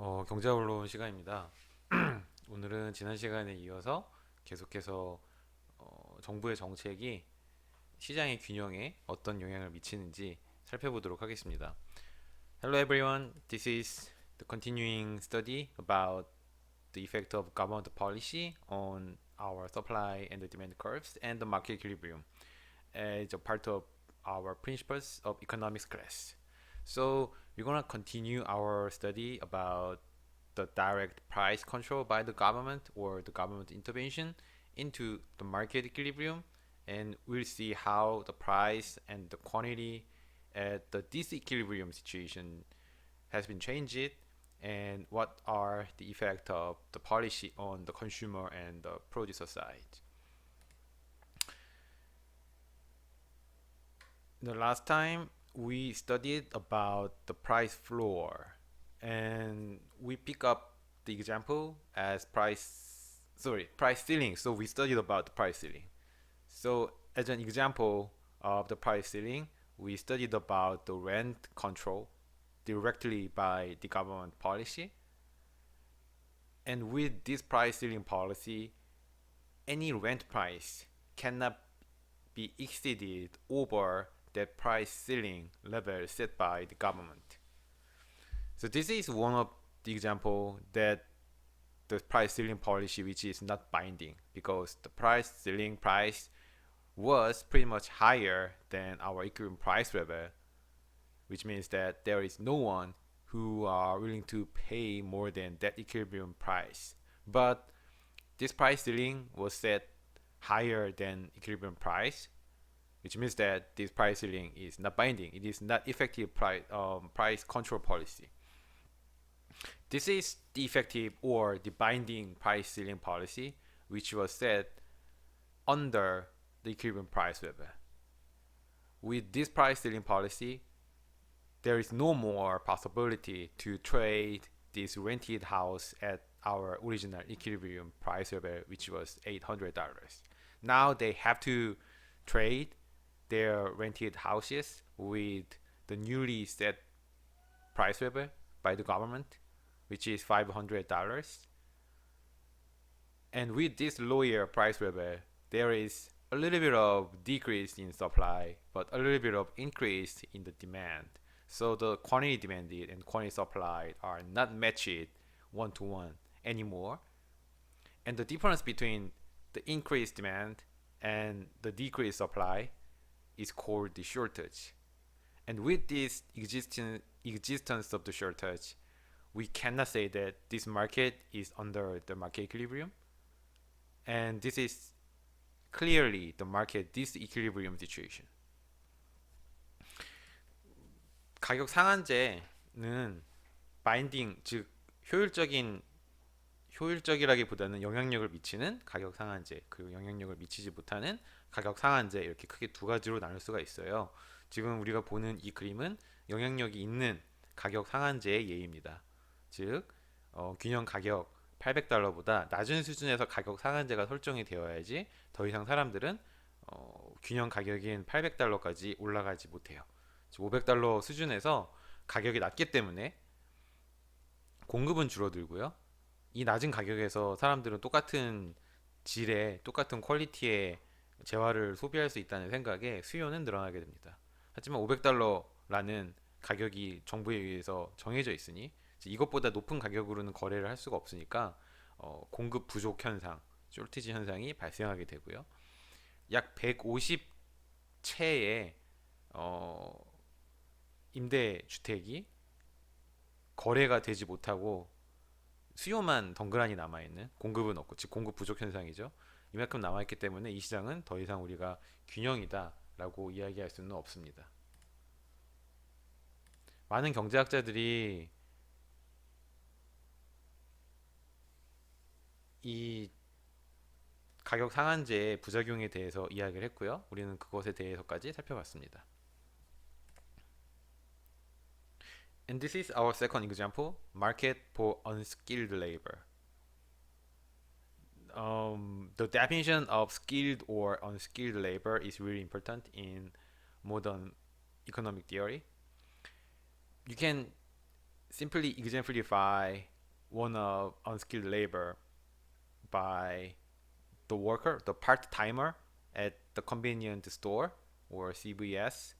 경제가 올라온 시간입니다. 오늘은 지난 시간에 이어서 계속해서 정부의 정책이 시장의 균형에 어떤 영향을 미치는지 살펴보도록 하겠습니다. Hello everyone, this is the continuing study about the effect of government policy on our supply and the demand curves and the market equilibrium as a part of our principles of economics class. So we're gonna continue our study about the direct price control by the government or the government intervention into the market equilibrium, and we'll see how the price and the quantity at the disequilibrium situation has been changed and what are the effect of the policy on the consumer and the producer side. The last time we studied about the price floor and we pick up the example as price ceiling. So we studied about the price ceiling. So as an example of the price ceiling, we studied about the rent control directly by the government policy. And with this price ceiling policy, any rent price cannot be exceeded over that price ceiling level set by the government. So this is one of the example that the price ceiling policy which is not binding because the price ceiling price was pretty much higher than our equilibrium price level, which means that there is no one who are willing to pay more than that equilibrium price. But this price ceiling was set higher than equilibrium price, which means that this price ceiling is not binding. It is not effective price control policy. This is the effective or the binding price ceiling policy, which was set under the equilibrium price level. With this price ceiling policy, there is no more possibility to trade this rented house at our original equilibrium price level, which was $800. Now they have to trade their rented houses with the newly set price level by the government, which is $500. And with this lower price level, there is a little bit of decrease in supply, but a little bit of increase in the demand. So the quantity demanded and quantity supplied are not matched one to one anymore. And the difference between the increased demand and the decreased supply is called the shortage. And with this existence of the shortage, we cannot say that this market is under the market equilibrium. And this is clearly the market disequilibrium situation. 가격 상한제는 바인딩, 즉 효율적이라기보다는 영향력을 미치는 가격 상한제, 그리고 영향력을 미치지 못하는 가격 상한제, 이렇게 크게 두 가지로 나눌 수가 있어요. 지금 우리가 보는 이 그림은 영향력이 있는 가격 상한제의 예입니다. 즉 균형 가격 800달러보다 낮은 수준에서 가격 상한제가 설정이 되어야지 더 이상 사람들은 균형 가격인 800달러까지 올라가지 못해요. 500달러 수준에서 가격이 낮기 때문에 공급은 줄어들고요. 이 낮은 가격에서 사람들은 똑같은 질의 똑같은 퀄리티의 재화를 소비할 수 있다는 생각에 수요는 늘어나게 됩니다. 하지만 500달러라는 가격이 정부에 의해서 정해져 있으니 이것보다 높은 가격으로는 거래를 할 수가 없으니까 공급 부족 현상, 쇼티지 현상이 발생하게 되고요. 약 150채의 임대 주택이 거래가 되지 못하고 수요만 덩그라니 남아있는, 공급은 없고, 즉 공급 부족 현상이죠. 이만큼 남아있기 때문에 이 시장은 더 이상 우리가 균형이다라고 이야기할 수는 없습니다. 많은 경제학자들이 이 가격 상한제의 부작용에 대해서 이야기를 했고요. 우리는 그것에 대해서까지 살펴봤습니다. And this is our second example, market for unskilled labor. The definition of skilled or unskilled labor is really important in modern economic theory. You can simply exemplify one of unskilled labor by the worker, the part timer at the convenience store or CVS.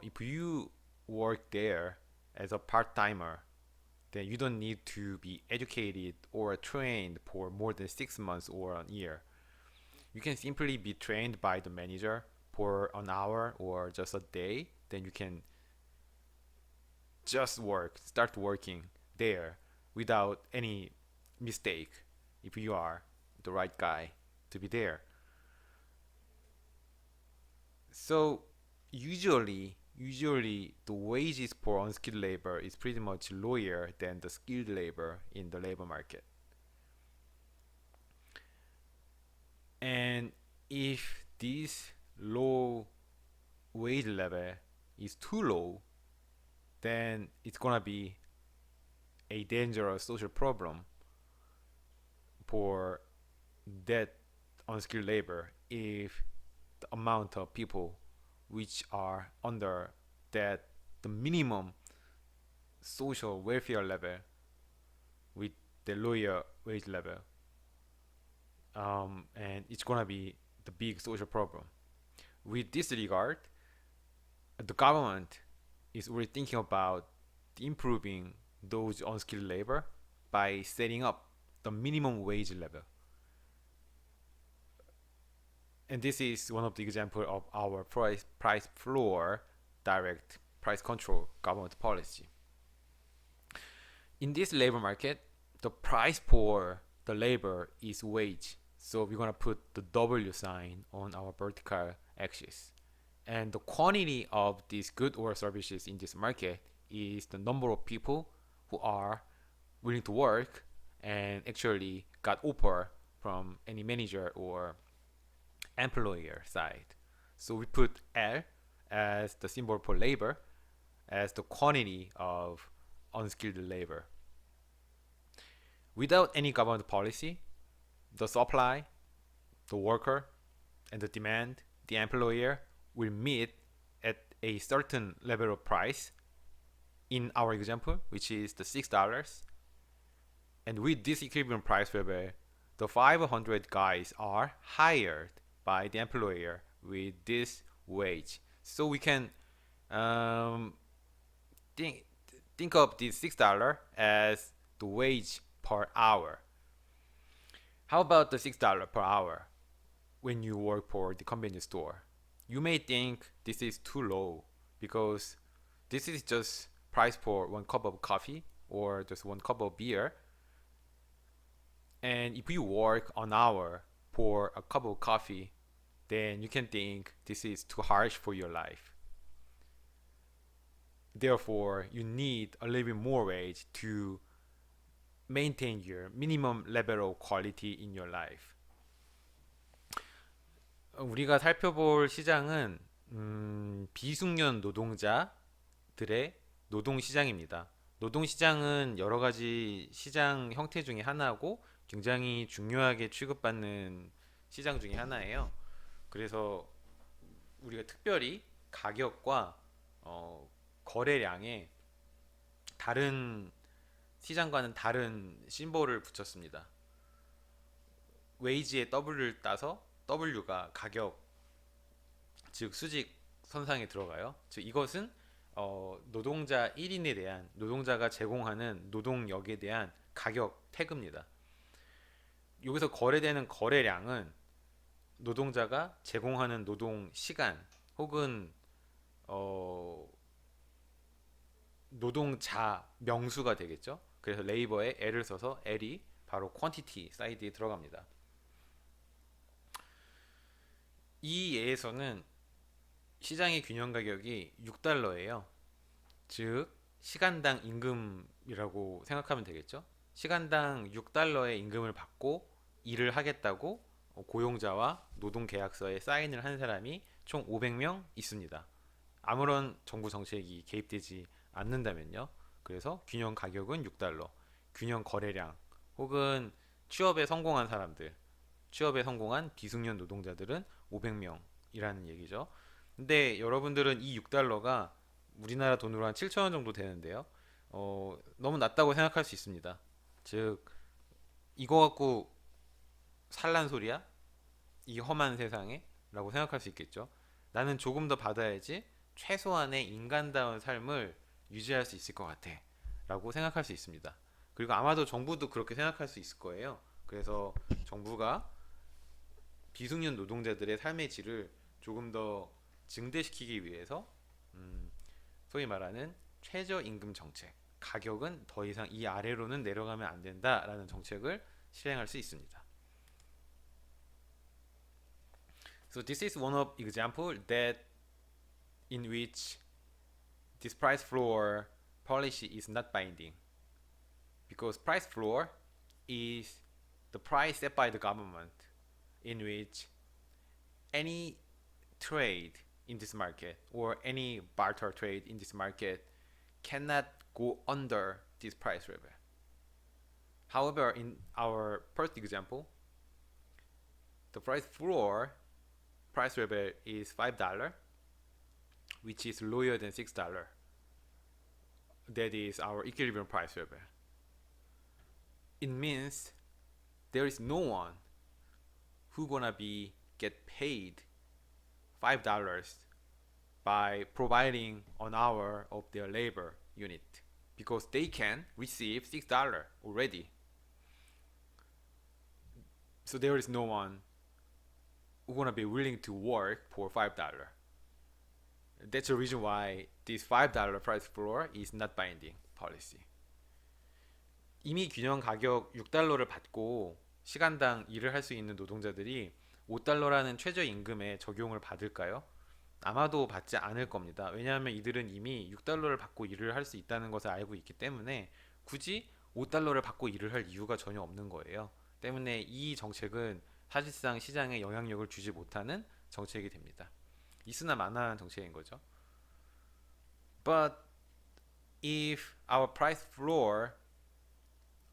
If you work there as a part timer, then you don't need to be educated or trained for more than 6 months or a year. You can simply be trained by the manager for an hour or just a day. Then you can just start working there without any mistake if you are the right guy to be there. So usually the wages for unskilled labor is pretty much lower than the skilled labor in the labor market. And if this low wage level is too low, then it's gonna be a dangerous social problem for that unskilled labor if the amount of people which are under that the minimum social welfare level with the lower wage level, and it's gonna be the big social problem. With this regard, the government is already thinking about improving those unskilled labor by setting up the minimum wage level. And this is one of the example of our price floor direct price control government policy. In this labor market, the price for the labor is wage. So we're gonna put the W sign on our vertical axis. And the quantity of these goods or services in this market is the number of people who are willing to work and actually got offer from any manager or employer side. So we put L as the symbol for labor, as the quantity of unskilled labor. Without any government policy, the supply, the worker, and the demand, the employer will meet at a certain level of price in our example, which is the $6. And with this equilibrium price level, the 500 guys are hired by the employer with this wage. So we can think of this $6 as the wage per hour. How about the $6 per hour when you work for the convenience store? You may think this is too low because this is just price for 1 cup of coffee or just 1 cup of beer. And if you work an hour for a cup of coffee, then you can think this is too harsh for your life. Therefore, you need a little bit more wage to maintain your minimum level of quality in your life. 우리가 살펴볼 시장은 비숙련 노동자들의 노동시장입니다. 노동시장은 여러 가지 시장 형태 중에 하나고 굉장히 중요하게 취급받는 시장 중에 하나예요. 그래서 우리가 특별히 가격과 거래량에 다른 시장과는 다른 심볼을 붙였습니다. 웨이지에 W를 따서 W가 가격, 즉 수직 선상에 들어가요. 즉 이것은 노동자 1인에 대한 노동자가 제공하는 노동력에 대한 가격 태그입니다. 여기서 거래되는 거래량은 노동자가 제공하는 노동 시간 혹은 노동자 명수가 되겠죠. 그래서 레이버에 L을 써서 L이 바로 quantity 사이드에 들어갑니다. 이 예에서는 시장의 균형 가격이 $6예요. 즉 시간당 임금이라고 생각하면 되겠죠. 시간당 $6의 임금을 받고 일을 하겠다고 고용자와 노동계약서에 사인을 한 사람이 총 500명 있습니다. 아무런 정부 정책이 개입되지 않는다면요. 그래서 균형 가격은 $6, 균형 거래량 혹은 취업에 성공한 사람들, 취업에 성공한 비숙련 노동자들은 500명이라는 얘기죠. 근데 여러분들은 이 $6가 우리나라 돈으로 한 7,000원 정도 되는데요. 너무 낮다고 생각할 수 있습니다. 즉 이거 갖고 살란 소리야? 이 험한 세상에? 라고 생각할 수 있겠죠. 나는 조금 더 받아야지 최소한의 인간다운 삶을 유지할 수 있을 것 같아. 라고 생각할 수 있습니다. 그리고 아마도 정부도 그렇게 생각할 수 있을 거예요. 그래서 정부가 비숙련 노동자들의 삶의 질을 조금 더 증대시키기 위해서 소위 말하는 최저임금 정책, 가격은 더 이상 이 아래로는 내려가면 안 된다라는 정책을 실행할 수 있습니다. So this is one of example that in which this price floor policy is not binding because price floor is the price set by the government in which any trade in this market or any barter trade in this market cannot go under this price level. However, in our first example, the price level is $5, which is lower than $6. That is our equilibrium price level. It means there is no one who gonna be get paid $5 by providing an hour of their labor unit because they can receive $6 already. So there is no one who gonna be willing to work for $5. That's the reason why this $5 price floor is not binding policy. 이미 균형 가격 6달러를 받고 시간당 일을 할 수 있는 노동자들이 5달러라는 최저임금에 적용을 받을까요? 아마도 받지 않을 겁니다. 왜냐하면 이들은 이미 6달러를 받고 일을 할 수 있다는 것을 알고 있기 때문에 굳이 5달러를 받고 일을 할 이유가 전혀 없는 거예요. 때문에 이 정책은 사실상 시장에 영향력을 주지 못하는 정책이 됩니다. 있으나 마나한 정책인 거죠. But if our price floor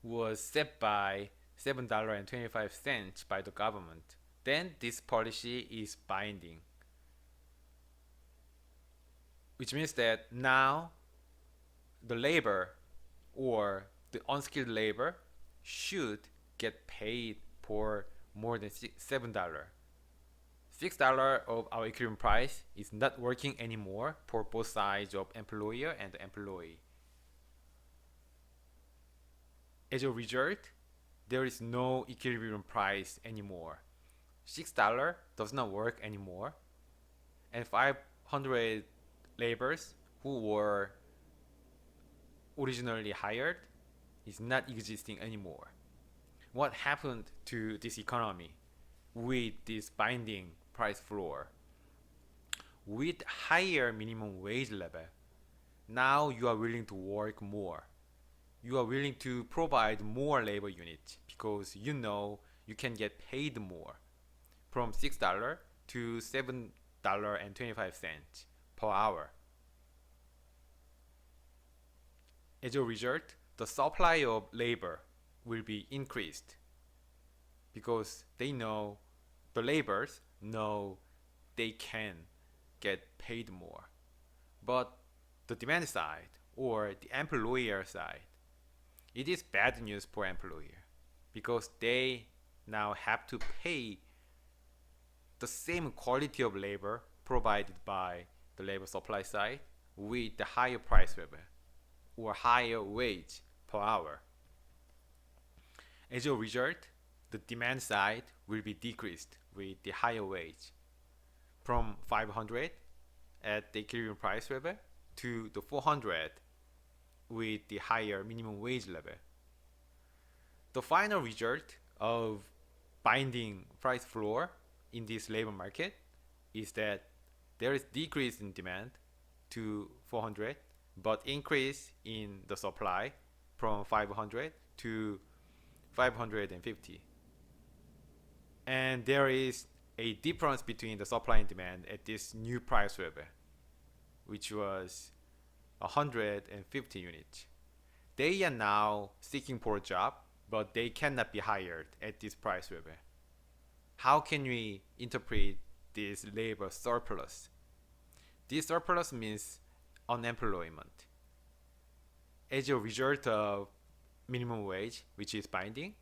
was set by $7.25 by the government, then this policy is binding. Which means that now the labor or the unskilled labor should get paid for more than $7. $6 of our equilibrium price is not working anymore for both sides of employer and employee. As a result, there is no equilibrium price anymore. $6 does not work anymore, and 500 laborers who were originally hired is not existing anymore. What happened to this economy with this binding price floor? With higher minimum wage level, now you are willing to work more. You are willing to provide more labor units because you know you can get paid more, from $6 to $7.25 per hour. As a result, the supply of labor will be increased because they know, the laborers know they can get paid more. But the demand side or the employer side, it is bad news for employer because they now have to pay the same quality of labor provided by the labor supply side with the higher price level or higher wage per hour. As a result, the demand side will be decreased with the higher wage from 500 at the equilibrium price level to the 400 with the higher minimum wage level. The final result of binding price floor in this labor market is that there is decrease in demand to 400 but increase in the supply from 500 to 550. And there is a difference between the supply and demand at this new price level, which was 150 units. They are now seeking for a job, but they cannot be hired at this price level. How can we interpret this labor surplus? This surplus means unemployment. as a result of minimum wage, which is binding,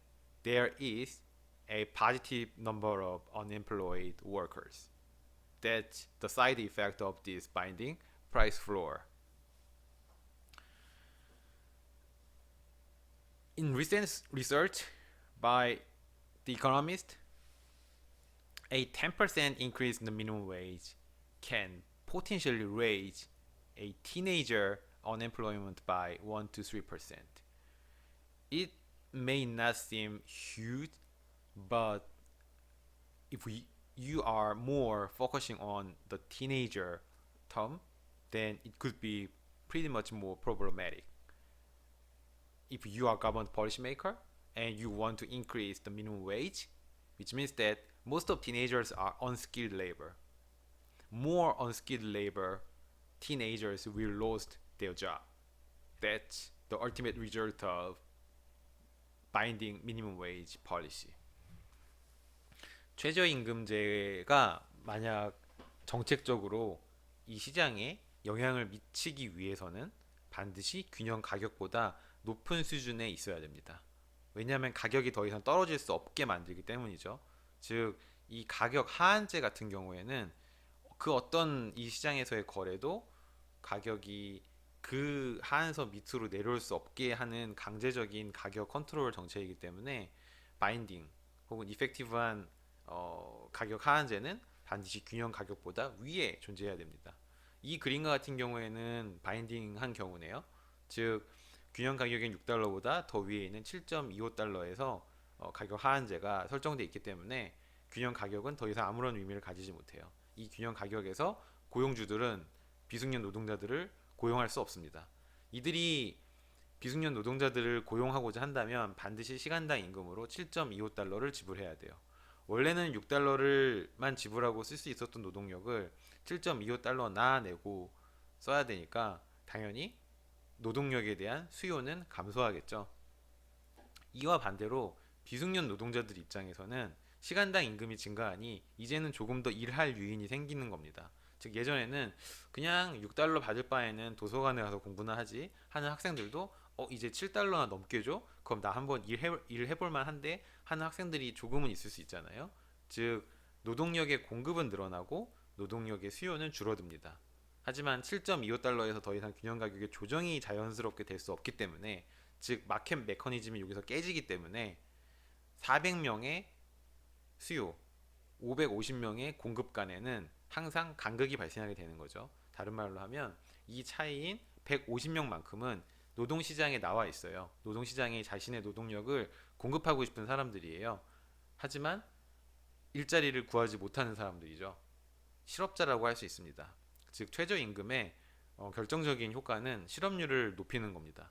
there is a positive number of unemployed workers. That's the side effect of this binding price floor. In recent research by The Economist, a 10% increase in the minimum wage can potentially raise a teenager unemployment by 1 to 3%. It may not seem huge, but if you are more focusing on the teenager term, then it could be pretty much more problematic. If you are government policymaker and you want to increase the minimum wage, which means that most of teenagers are unskilled labor. More unskilled labor, teenagers will lose their job. That's the ultimate result of binding minimum wage policy. 최저임금제가 만약 정책적으로 이 시장에 영향을 미치기 위해서는 반드시 균형 가격보다 높은 수준에 있어야 됩니다. 왜냐하면 가격이 더 이상 떨어질 수 없게 만들기 때문이죠. 즉, 이 가격 하한제 같은 경우에는 그 어떤 이 시장에서의 거래도 가격이 그 하한선 밑으로 내려올 수 없게 하는 강제적인 가격 컨트롤 정책이기 때문에 바인딩 혹은 이펙티브한 가격 하한제는 반드시 균형 가격보다 위에 존재해야 됩니다. 이 그림과 같은 경우에는 바인딩한 경우네요. 즉 균형 가격인 6달러보다 더 위에 있는 7.25달러에서 가격 하한제가 설정되어 있기 때문에 균형 가격은 더 이상 아무런 의미를 가지지 못해요. 이 균형 가격에서 고용주들은 비숙련 노동자들을 고용할 수 없습니다. 이들이 비숙련 노동자들을 고용하고자 한다면 반드시 시간당 임금으로 7.25달러를 지불해야 돼요. 원래는 6달러를만 지불하고 쓸 수 있었던 노동력을 7.25달러나 내고 써야 되니까 당연히 노동력에 대한 수요는 감소하겠죠. 이와 반대로 비숙련 노동자들 입장에서는 시간당 임금이 증가하니 이제는 조금 더 일할 유인이 생기는 겁니다. 즉 예전에는 그냥 6달러 받을 바에는 도서관에 가서 공부나 하지 하는 학생들도 이제 7달러나 넘게 줘? 그럼 나 한번 일해볼 만한데 하는 학생들이 조금은 있을 수 있잖아요. 즉 노동력의 공급은 늘어나고 노동력의 수요는 줄어듭니다. 하지만 7.25달러에서 더 이상 균형 가격의 조정이 자연스럽게 될 수 없기 때문에 즉 마켓 메커니즘이 여기서 깨지기 때문에 400명의 수요, 550명의 공급 간에는 항상 간극이 발생하게 되는 거죠. 다른 말로 하면 이 차이인 150명만큼은 노동시장에 나와 있어요. 노동시장에 자신의 노동력을 공급하고 싶은 사람들이에요. 하지만 일자리를 구하지 못하는 사람들이죠. 실업자라고 할 수 있습니다. 즉 최저임금의 결정적인 효과는 실업률을 높이는 겁니다.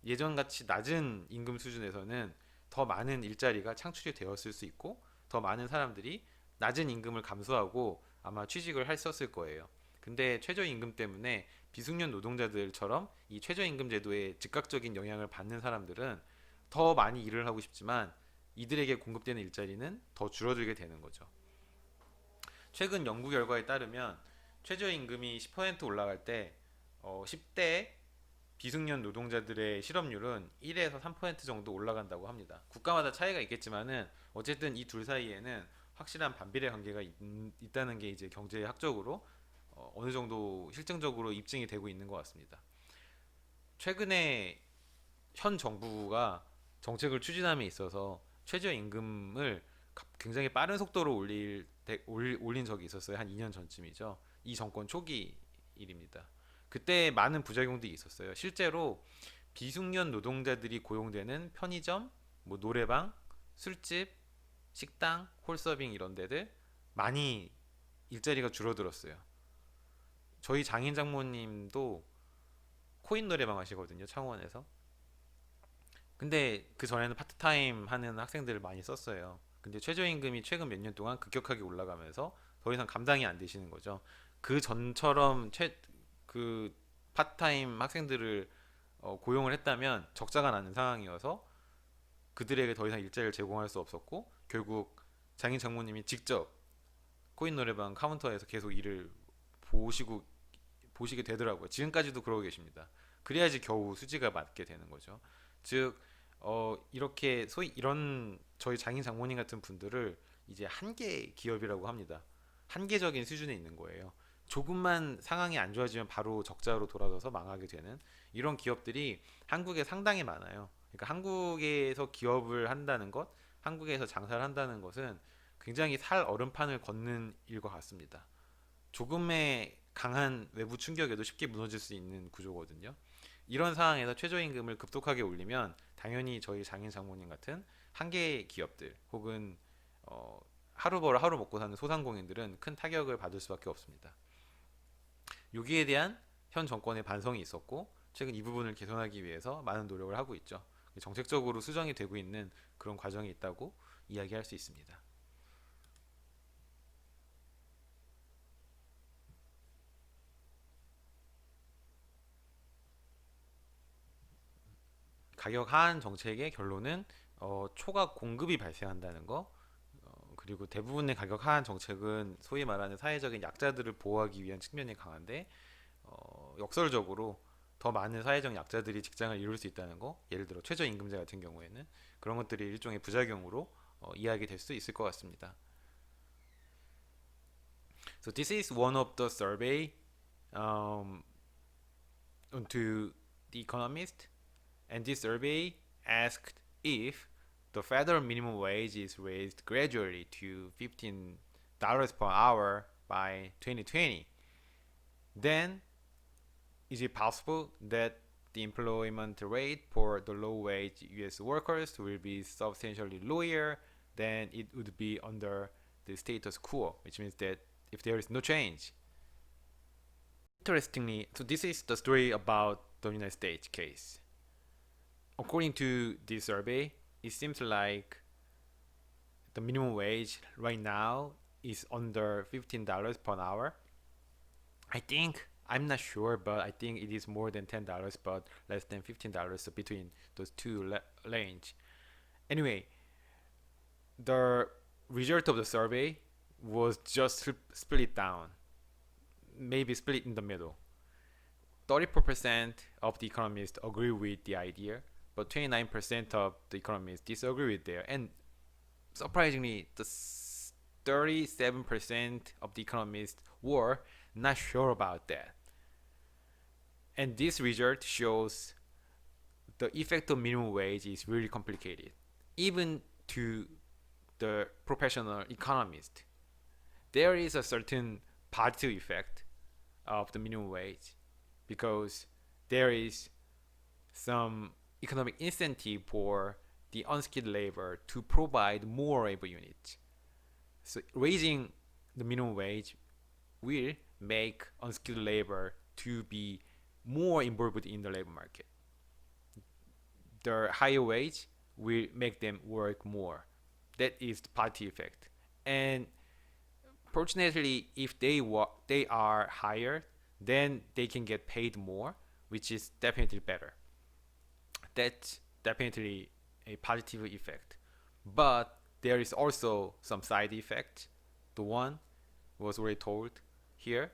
예전같이 낮은 임금 수준에서는 더 많은 일자리가 창출이 되었을 수 있고 더 많은 사람들이 낮은 임금을 감수하고 아마 취직을 했었을 거예요. 근데 최저임금 때문에 비숙련 노동자들처럼 이 최저임금 제도에 즉각적인 영향을 받는 사람들은 더 많이 일을 하고 싶지만 이들에게 공급되는 일자리는 더 줄어들게 되는 거죠. 최근 연구 결과에 따르면 최저임금이 10% 올라갈 때 10대 비숙련 노동자들의 실업률은 1에서 3% 정도 올라간다고 합니다. 국가마다 차이가 있겠지만은 어쨌든 이 둘 사이에는 확실한 반비례 관계가 있다는 게 이제 경제학적으로 어느 정도 실증적으로 입증이 되고 있는 것 같습니다. 최근에 현 정부가 정책을 추진함에 있어서 최저임금을 굉장히 빠른 속도로 올린 적이 있었어요. 한 2년 전쯤이죠. 이 정권 초기 일입니다. 그때 많은 부작용들이 있었어요. 실제로 비숙련 노동자들이 고용되는 편의점, 뭐 노래방, 술집, 식당, 홀서빙 이런 데들 많이 일자리가 줄어들었어요. 저희 장인 장모님도 코인 노래방 하시거든요, 창원에서. 근데 그 전에는 파트타임 하는 학생들을 많이 썼어요. 근데 최저임금이 최근 몇 년 동안 급격하게 올라가면서 더 이상 감당이 안 되시는 거죠. 그 전처럼 그 파트타임 학생들을 고용을 했다면 적자가 나는 상황이어서 그들에게 더 이상 일자리를 제공할 수 없었고 결국 장인 장모님이 직접 코인 노래방 카운터에서 계속 일을 보시고 보시게 되더라고요. 지금까지도 그러고 계십니다. 그래야지 겨우 수지가 맞게 되는 거죠. 즉, 이렇게 소위 이런 저희 장인 장모님 같은 분들을 이제 한계 기업이라고 합니다. 한계적인 수준에 있는 거예요. 조금만 상황이 안 좋아지면 바로 적자로 돌아서서 망하게 되는 이런 기업들이 한국에 상당히 많아요. 그러니까 한국에서 기업을 한다는 것, 한국에서 장사를 한다는 것은 굉장히 살 얼음판을 걷는 일과 같습니다. 조금의 강한 외부 충격에도 쉽게 무너질 수 있는 구조거든요. 이런 상황에서 최저임금을 급속하게 올리면 당연히 저희 장인 장모님 같은 한계 기업들 혹은 하루 벌어 하루 먹고 사는 소상공인들은 큰 타격을 받을 수밖에 없습니다. 여기에 대한 현 정권의 반성이 있었고 최근 이 부분을 개선하기 위해서 많은 노력을 하고 있죠. 정책적으로 수정이 되고 있는 그런 과정이 있다고 이야기할 수 있습니다. 가격 하한 정책의 결론은 초과 공급이 발생한다는 거, 그리고 대부분의 가격 하한 정책은 소위 말하는 사회적인 약자들을 보호하기 위한 측면이 강한데 역설적으로 더 많은 사회적 약자들이 직장을 이룰 수 있다는 거, 예를 들어 최저임금제 같은 경우에는 그런 것들이 일종의 부작용으로 이야기될 수 있을 것 같습니다. So this is one of the survey um, onto the Economist, and this survey asked if the federal minimum wage is raised gradually to $15 per hour by 2020, then is it possible that the employment rate for the low wage US workers will be substantially lower than it would be under the status quo, which means that if there is no change. Interestingly, so this is the story about the United States case. According to this survey, it seems like the minimum wage right now is under $15 per hour. I think I'm not sure, but I think it is more than $10, but less than $15. So between those two range. Anyway, the result of the survey was just split down, maybe split in the middle. 34% of the economists agree with the idea, but 29% of the economists disagree with there. And surprisingly, the 37% of the economists were not sure about that. And this result shows the effect of minimum wage is really complicated, even to the professional economist. There is a certain positive effect of the minimum wage because there is some economic incentive for the unskilled labor to provide more labor units. So raising the minimum wage will make unskilled labor to be more involved in the labor market. The higher wage will make them work more. That is the positive effect. And fortunately, if they are higher, then they can get paid more, which is definitely better. That's definitely a positive effect. But there is also some side effect. The one was already told here.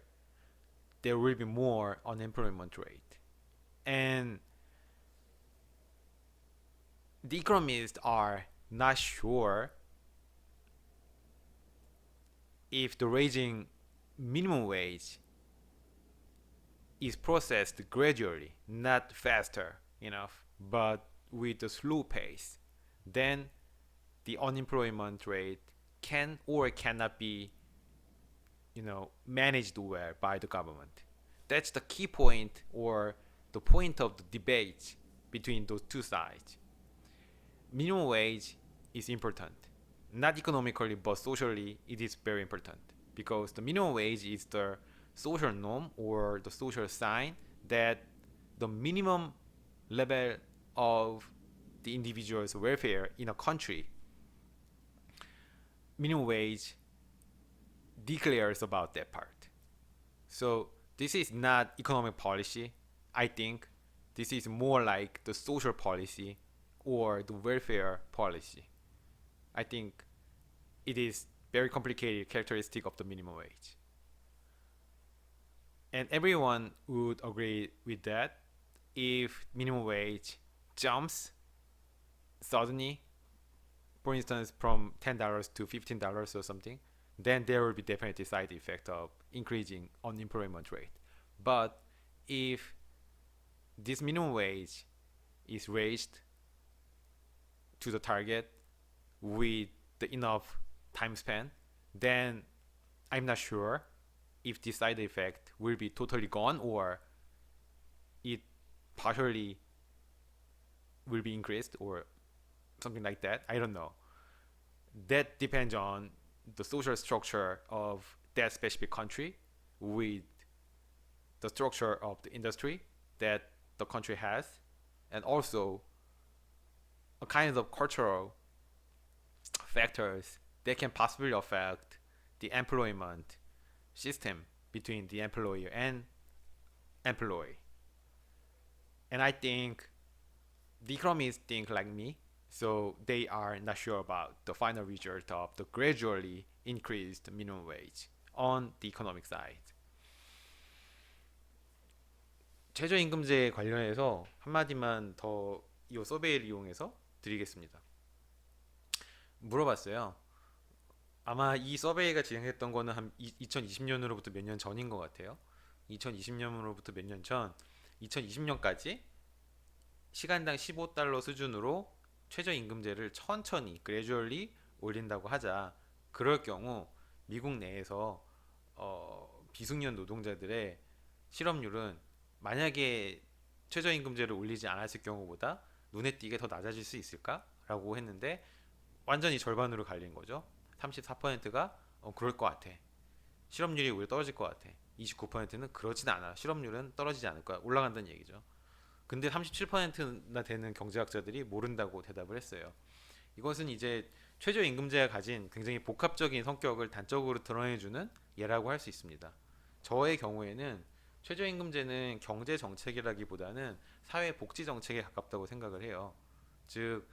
There will be more unemployment rate. And the economists are not sure if the raising minimum wage is processed gradually, not faster enough, but with a slow pace, then the unemployment rate can or cannot be, managed well by the government. That's the key point or the point of the debate between those two sides. Minimum wage is important, not economically but socially. It is very important because the minimum wage is the social norm or the social sign that the minimum level of the individual's welfare in a country. Minimum wage declares about that part. So this is not economic policy. I think this is more like the social policy or the welfare policy. I think it is very complicated characteristic of the minimum wage. And everyone would agree with that. if minimum wage jumps suddenly, for instance, from $10 to $15 or something, then there will be definitely side effect of increasing unemployment rate. But if this minimum wage is raised to the target with the enough time span, then I'm not sure if the side effect will be totally gone or it partially will be increased or something like that. I don't know. That depends on the social structure of that specific country with the structure of the industry that the country has, and also a kind of cultural factors that can possibly affect the employment system between the employer and employee. And I think the economists think like me, so they are not sure about the final result of the gradually increased minimum wage on the economic side. 최저임금제 관련해서 한마디만 더 이 서베이를 이용해서 드리겠습니다. 물어봤어요. 아마 이 서베이가 진행했던 거는 한 2020년으로부터 몇 년 전인 것 같아요. 2020년으로부터 몇 년 전, 2020년까지 시간당 15달러 수준으로 최저임금제를 천천히 gradually 올린다고 하자. 그럴 경우 미국 내에서 비숙련 노동자들의 실업률은 만약에 최저임금제를 올리지 않았을 경우보다 눈에 띄게 더 낮아질 수 있을까라고 했는데 완전히 절반으로 갈린 거죠. 34%가 그럴 것 같아. 실업률이 오히려 떨어질 것 같아. 29%는 그렇진 않아. 실업률은 떨어지지 않을 거야. 올라간다는 얘기죠. 근데 37%나 되는 경제학자들이 모른다고 대답을 했어요. 이것은 이제 최저임금제가 가진 굉장히 복합적인 성격을 단적으로 드러내주는 예라고 할 수 있습니다. 저의 경우에는 최저임금제는 경제 정책이라기보다는 사회 복지 정책에 가깝다고 생각을 해요. 즉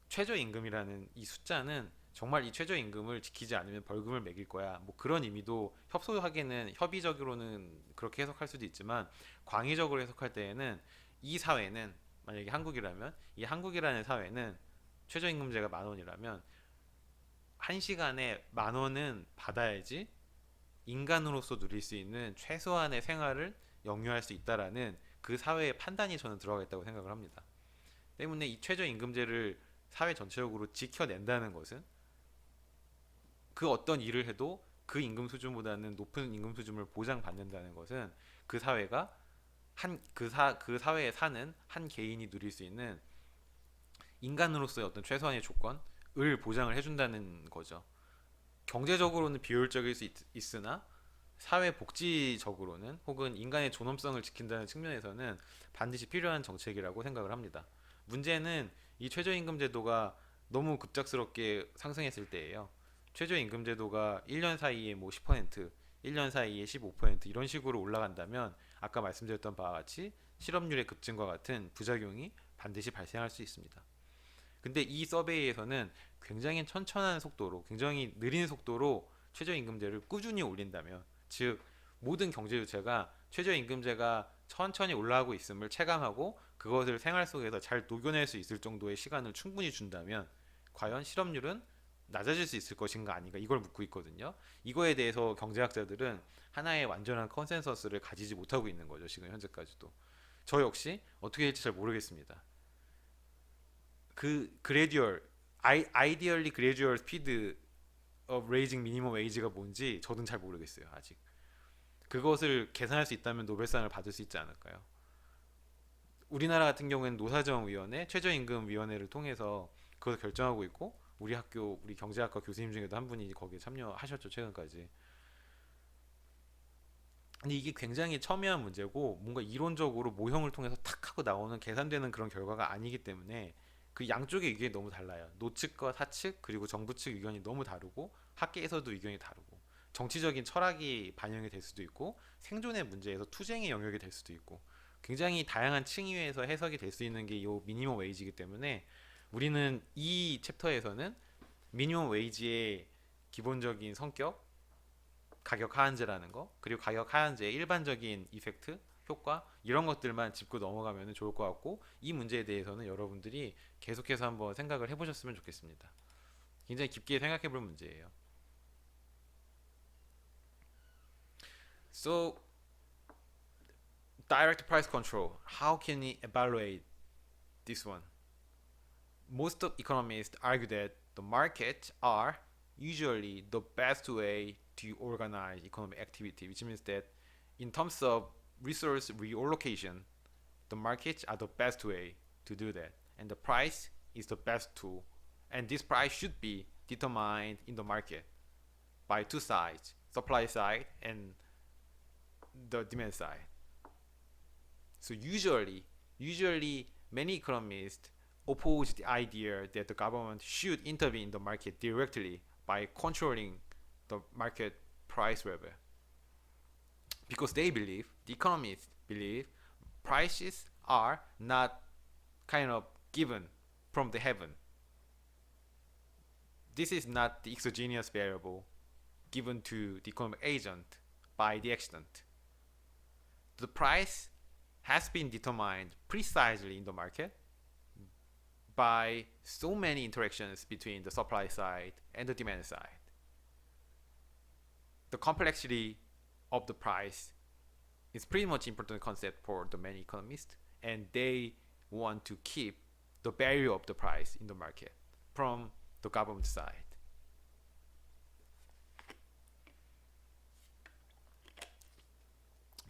최저임금이라는 이 숫자는 정말 이 최저임금을 지키지 않으면 벌금을 매길 거야. 뭐 그런 의미도 협소하게는 협의적으로는 그렇게 해석할 수도 있지만 광의적으로 해석할 때에는 이 사회는 만약에 한국이라면 이 한국이라는 사회는 최저임금제가 10,000원이라면 1시간에 10,000원은 받아야지 인간으로서 누릴 수 있는 최소한의 생활을 영유할 수 있다라는 그 사회의 판단이 저는 들어가 있다고 생각을 합니다. 때문에 이 최저임금제를 사회 전체적으로 지켜낸다는 것은 그 어떤 일을 해도 그 임금 수준보다는 높은 임금 수준을 보장받는다는 것은 그 사회가 그 사회에 사는 한 개인이 누릴 수 있는 인간으로서의 어떤 최소한의 조건을 보장을 해준다는 거죠. 경제적으로는 비효율적일 수 있으나 사회 복지적으로는 혹은 인간의 존엄성을 지킨다는 측면에서는 반드시 필요한 정책이라고 생각을 합니다. 문제는 이 최저임금 제도가 너무 급작스럽게 상승했을 때예요. 최저임금 제도가 1년 사이에 뭐 10%, 1년 사이에 15% 이런 식으로 올라간다면 아까 말씀드렸던 바와 같이 실업률의 급증과 같은 부작용이 반드시 발생할 수 있습니다. 근데 이 서베이에서는 굉장히 천천한 속도로, 굉장히 느린 속도로 최저임금제를 꾸준히 올린다면, 즉 모든 경제 주체가 최저임금제가 천천히 올라가고 있음을 체감하고 그것을 생활 속에서 잘 녹여낼 수 있을 정도의 시간을 충분히 준다면 과연 실업률은 낮아질 수 있을 것인가 아닌가 이걸 묻고 있거든요. 이거에 대해서 경제학자들은 하나의 완전한 컨센서스를 가지지 못하고 있는 거죠. 지금 현재까지도. 저 역시 어떻게 될지 잘 모르겠습니다. 그 gradual, ideally gradual speed of raising minimum wage가 뭔지 저도 잘 모르겠어요. 아직. 그것을 계산할 수 있다면 노벨상을 받을 수 있지 않을까요? 우리나라 같은 경우에는 노사정위원회, 최저임금위원회를 통해서 그것을 결정하고 있고 우리 학교, 우리 경제학과 교수님 중에도 한 분이 거기에 참여하셨죠. 최근까지. 근데 이게 굉장히 첨예한 문제고 뭔가 이론적으로 모형을 통해서 탁 하고 나오는 계산되는 그런 결과가 아니기 때문에 그 양쪽의 의견이 너무 달라요. 노측과 사측 그리고 정부 측 의견이 너무 다르고 학계에서도 의견이 다르고 정치적인 철학이 반영이 될 수도 있고 생존의 문제에서 투쟁의 영역이 될 수도 있고 굉장히 다양한 층위에서 해석이 될 수 있는 게 이 미니멈 웨이지이기 때문에 우리는 이 챕터에서는 미니멈 웨이지의 기본적인 성격, 가격 하한제라는 거, 그리고 가격 하한제의 일반적인 이펙트, 효과 이런 것들만 짚고 넘어가면 좋을 것 같고 이 문제에 대해서는 여러분들이 계속해서 한번 생각을 해보셨으면 좋겠습니다. 굉장히 깊게 생각해볼 문제예요. So direct price control. How can we evaluate this one? Most of economists argue that the markets are usually the best way to organize economic activity, which means that in terms of resource reallocation, the markets are the best way to do that, and the price is the best tool. And this price should be determined in the market by two sides, supply side and the demand side. So usually many economists oppose the idea that the government should intervene in the market directly by controlling the market price level. Because they believe, the economists believe, prices are not kind of given from the heaven. This is not the exogenous variable given to the economic agent by the accident. The price has been determined precisely in the market by so many interactions between the supply side and the demand side. The complexity of the price is pretty much important concept for the many economists, and they want to keep the value of the price in the market from the government side.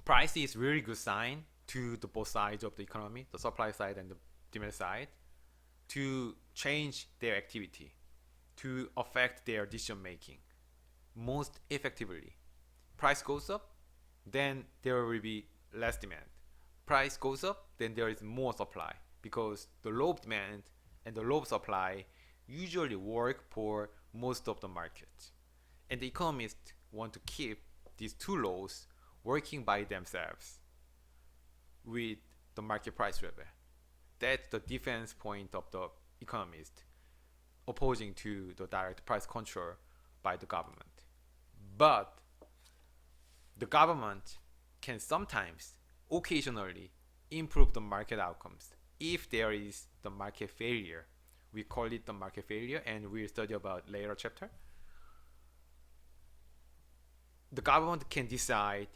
Price is really good sign to the both sides of the economy, the supply side and the demand side, to change their activity, to affect their decision making most effectively. Price goes up, then there will be less demand. Price goes up, then there is more supply, because the low demand and the low supply usually work for most of the market. And the economists want to keep these two laws working by themselves with the market price level. That's the defense point of the economist opposing to the direct price control by the government. But the government can sometimes, occasionally, improve the market outcomes if there is the market failure. We call it the market failure, and we'll study about later chapter. The government can decide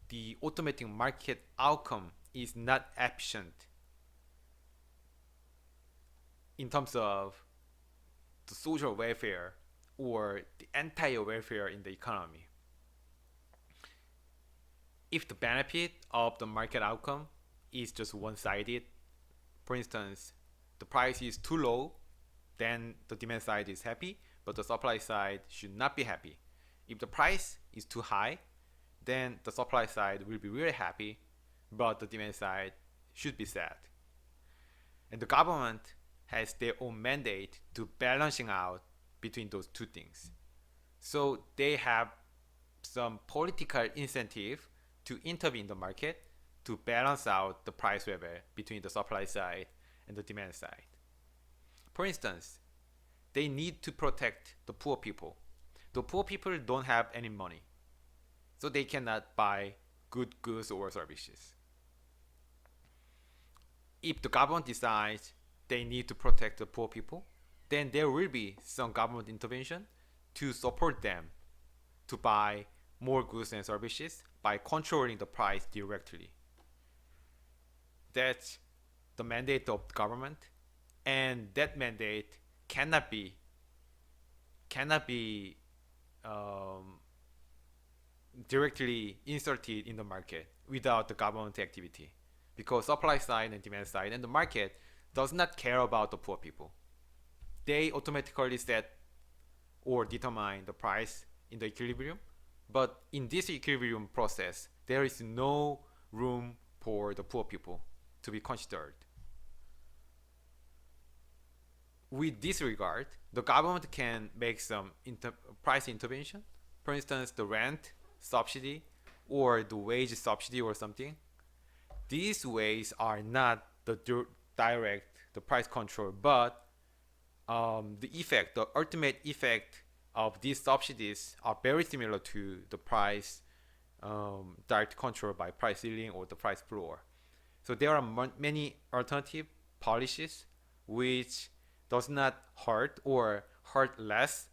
the automatic market outcome is not efficient in terms of the social welfare or the entire welfare in the economy. If the benefit of the market outcome is just one-sided, for instance, the price is too low, then the demand side is happy, but the supply side should not be happy. If the price is too high, then the supply side will be really happy, but the demand side should be sad. And the government has their own mandate to balancing out between those two things. So they have some political incentive to intervene in the market to balance out the price level between the supply side and the demand side. For instance, they need to protect the poor people. The poor people don't have any money, so they cannot buy good goods or services. If the government decides they need to protect the poor people, then there will be some government intervention to support them to buy more goods and services by controlling the price directly. That's the mandate of the government, and that mandate cannot be directly inserted in the market without the government activity, because supply side and demand side and the market does not care about the poor people. They automatically set or determine the price in the equilibrium, but in this equilibrium process there is no room for the poor people to be considered. With this regard, the government can make some price intervention, for instance the rent subsidy or the wage subsidy or something. These ways are not the direct the price control, but the ultimate effect of these subsidies are very similar to the price direct control by price ceiling or the price floor. So there are many alternative policies which does not hurt or hurt less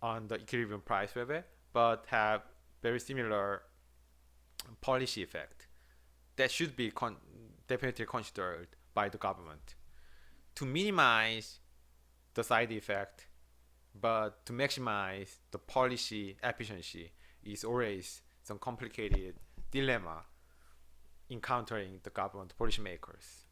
on the equilibrium price level, but have very similar policy effect that should be definitely considered by the government to minimize the side effect, but to maximize the policy efficiency is always some complicated dilemma encountering the government policymakers.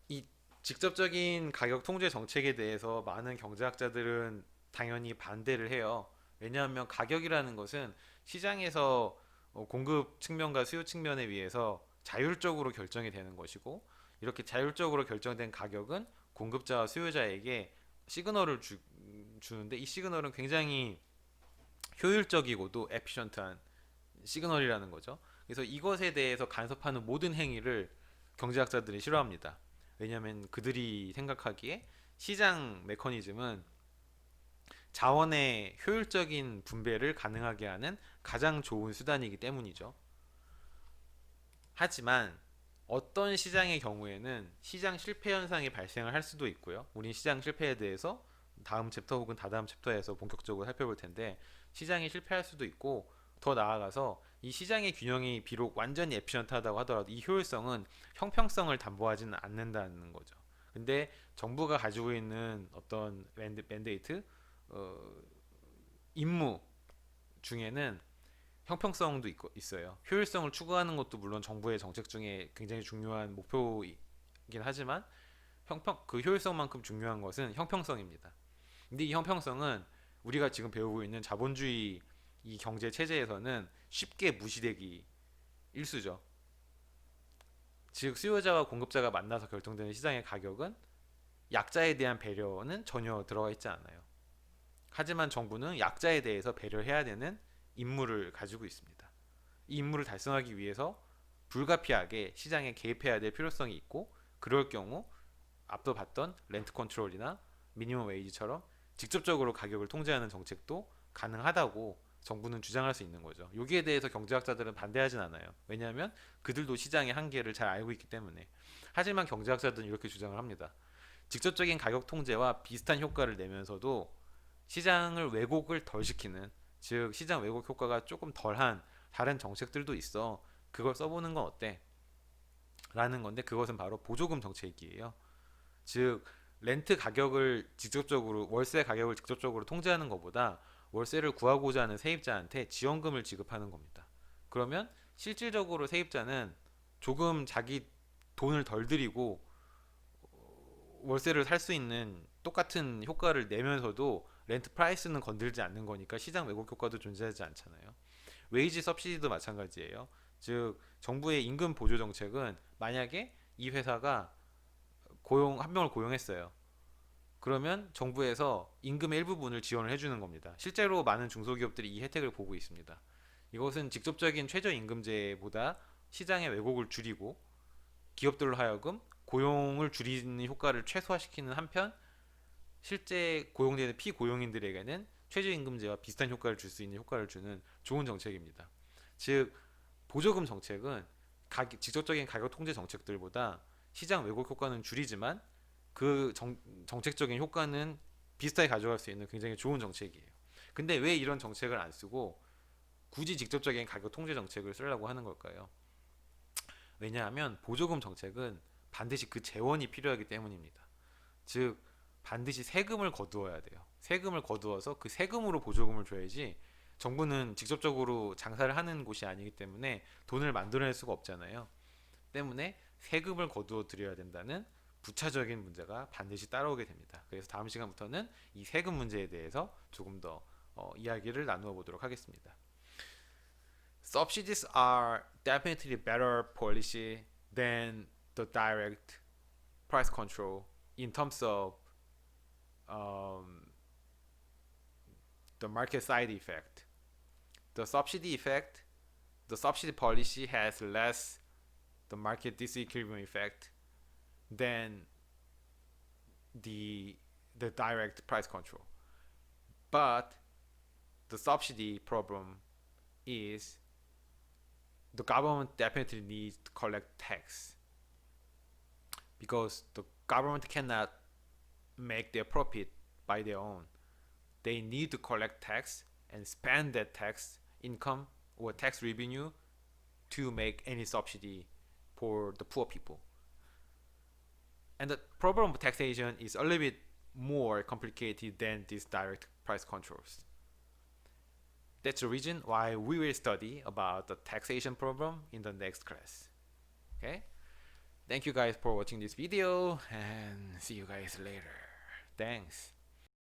이 직접적인 가격 통제 정책에 대해서 많은 경제학자들은 당연히 반대를 해요. 왜냐하면 가격이라는 것은 시장에서 공급 측면과 수요 측면에 의해서 자율적으로 결정이 되는 것이고, 이렇게 자율적으로 결정된 가격은 공급자와 수요자에게 시그널을 주는데, 이 시그널은 굉장히 효율적이고도 에피션트한 시그널이라는 거죠. 그래서 이것에 대해서 간섭하는 모든 행위를 경제학자들이 싫어합니다. 왜냐하면 그들이 생각하기에 시장 메커니즘은 자원의 효율적인 분배를 가능하게 하는 가장 좋은 수단이기 때문이죠. 하지만 어떤 시장의 경우에는 시장 실패 현상이 발생을 할 수도 있고요. 우린 시장 실패에 대해서 다음 챕터 혹은 다다음 챕터에서 본격적으로 살펴볼 텐데, 시장이 실패할 수도 있고, 더 나아가서 이 시장의 균형이 비록 완전히 에피션트하다고 하더라도 이 효율성은 형평성을 담보하지는 않는다는 거죠. 근데 정부가 가지고 있는 어떤 맨데이트, 임무 중에는 형평성도 있어요. 효율성을 추구하는 것도 물론 정부의 정책 중에 굉장히 중요한 목표이긴 하지만, 그 효율성만큼 중요한 것은 형평성입니다. 근데 이 형평성은 우리가 지금 배우고 있는 자본주의 이 경제 체제에서는 쉽게 무시되기 일쑤죠. 즉 수요자와 공급자가 만나서 결정되는 시장의 가격은 약자에 대한 배려는 전혀 들어가 있지 않아요. 하지만 정부는 약자에 대해서 배려해야 되는 임무를 가지고 있습니다. 이 임무를 달성하기 위해서 불가피하게 시장에 개입해야 될 필요성이 있고, 그럴 경우 앞서 봤던 렌트 컨트롤이나 미니멈 웨이지처럼 직접적으로 가격을 통제하는 정책도 가능하다고 정부는 주장할 수 있는 거죠. 여기에 대해서 경제학자들은 반대하진 않아요. 왜냐하면 그들도 시장의 한계를 잘 알고 있기 때문에. 하지만 경제학자들은 이렇게 주장을 합니다. 직접적인 가격 통제와 비슷한 효과를 내면서도 시장을 왜곡을 덜 시키는, 즉 시장 왜곡 효과가 조금 덜한 다른 정책들도 있어. 그걸 써보는 건 어때? 라는 건데, 그것은 바로 보조금 정책이에요. 즉 렌트 가격을 직접적으로, 월세 가격을 직접적으로 통제하는 것보다 월세를 구하고자 하는 세입자한테 지원금을 지급하는 겁니다. 그러면 실질적으로 세입자는 조금 자기 돈을 덜 들이고 월세를 살 수 있는 똑같은 효과를 내면서도 렌트 프라이스는 건들지 않는 거니까 시장 왜곡 효과도 존재하지 않잖아요. 웨이지 서비스도 마찬가지예요. 즉 정부의 임금 보조 정책은, 만약에 이 회사가 한 명을 고용했어요. 그러면 정부에서 임금의 일부분을 지원을 해주는 겁니다. 실제로 많은 중소기업들이 이 혜택을 보고 있습니다. 이것은 직접적인 최저임금제보다 시장의 왜곡을 줄이고 기업들로 하여금 고용을 줄이는 효과를 최소화시키는 한편, 실제 고용되는 피고용인들에게는 최저임금제와 비슷한 효과를 줄 수 있는 효과를 주는 좋은 정책입니다. 즉 보조금 정책은 직접적인 가격 통제 정책들보다 시장 왜곡 효과는 줄이지만 그 정책적인 효과는 비슷하게 가져갈 수 있는 굉장히 좋은 정책이에요. 근데 왜 이런 정책을 안 쓰고 굳이 직접적인 가격 통제 정책을 쓰려고 하는 걸까요? 왜냐하면 보조금 정책은 반드시 그 재원이 필요하기 때문입니다. 즉 반드시 세금을 거두어야 돼요. 세금을 거두어서 그 세금으로 보조금을 줘야지, 정부는 직접적으로 장사를 하는 곳이 아니기 때문에 돈을 만들어낼 수가 없잖아요. 때문에 세금을 거두어 들여야 된다는 부차적인 문제가 반드시 따라오게 됩니다. 그래서 다음 시간부터는 이 세금 문제에 대해서 조금 더 이야기를 나누어 보도록 하겠습니다. Subsidies are definitely better policy than the direct price control in terms of um, the market side effect. The subsidy effect, the subsidy policy has less the market disequilibrium effect than the direct price control. But the subsidy problem is the government definitely needs to collect tax, because the government cannot make their profit by their own. They need to collect tax and spend that tax income or tax revenue to make any subsidy for the poor people. And the problem of taxation is a little bit more complicated than these direct price controls. That's the reason why we will study about the taxation problem in the next class. Okay? Thank you guys for watching this video, and see you guys later. Thanks.